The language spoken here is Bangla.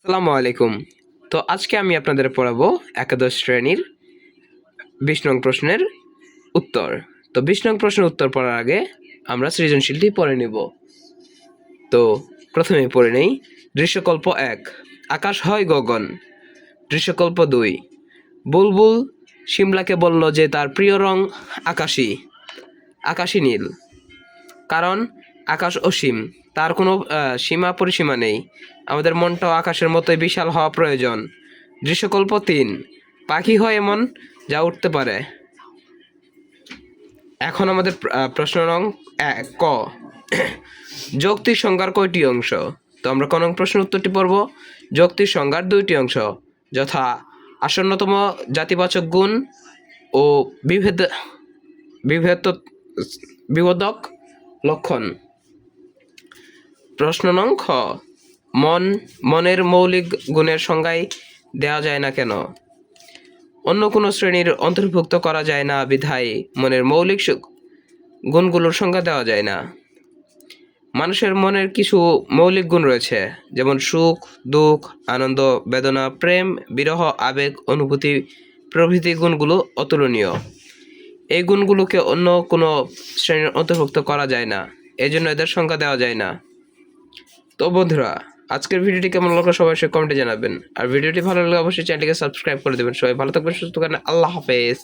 আসসালামু আলাইকুম। তো আজকে আমি আপনাদের পড়াবো একাদশ শ্রেণীর ২০ নং প্রশ্নের উত্তর। তো ২০ নং প্রশ্নের উত্তর পড়ার আগে আমরা সৃজনশীলটি পড়ে নিব। তো প্রথমে পড়ে নেই। দৃশ্যকল্প ১, আকাশ হয় গগন। দৃশ্যকল্প ২, বুলবুল শিমলাকে বলল যে তার প্রিয় রং আকাশী, আকাশী নীল। কারণ আকাশ অসীম, তার কোনো সীমা পরিসীমা নেই। আমাদের মনটাও আকাশের মতোই বিশাল হওয়া প্রয়োজন। দৃশ্যকল্প ৩, পাখি হয় এমন যা উঠতে পারে। এখন আমাদের প্রশ্ন নং ক, যৌক্তিক সংজ্ঞার কয়টি অংশ? তো আমরা ক নং প্রশ্নের উত্তরটি পড়ব। যৌক্তিক সংজ্ঞার 2টি অংশ, যথা আসন্নতম জাতিবাচক গুণ ও বিভেদক লক্ষণ। প্রশ্ন নং খ, মনের মৌলিক গুণের সংজ্ঞাই দেওয়া যায় না কেন? অন্য কোনো শ্রেণীর অন্তর্ভুক্ত করা যায় না বিধায় মনের মৌলিক গুণগুলোর সংজ্ঞা দেওয়া যায় না। মানুষের মনের কিছু মৌলিক গুণ রয়েছে, যেমন সুখ, দুঃখ, আনন্দ, বেদনা, প্রেম, বিরহ, আবেগ, অনুভূতি প্রভৃতি গুণগুলো অতুলনীয়। এই গুণগুলোকে অন্য কোনো শ্রেণীর অন্তর্ভুক্ত করা যায় না, এজন্য এদের সংজ্ঞা দেওয়া যায় না। তো বন্ধুরা, আজকের ভিডিওটি কেমন লাগলো সবাই কমেন্টে জানাবেন। আর ভিডিওটি ভালো লাগলে অবশ্যই চ্যানেলটিকে সাবস্ক্রাইব করে দেবেন। সবাই ভালো থাকবেন, সুস্থ থাকবেন। আল্লাহ হাফেজ।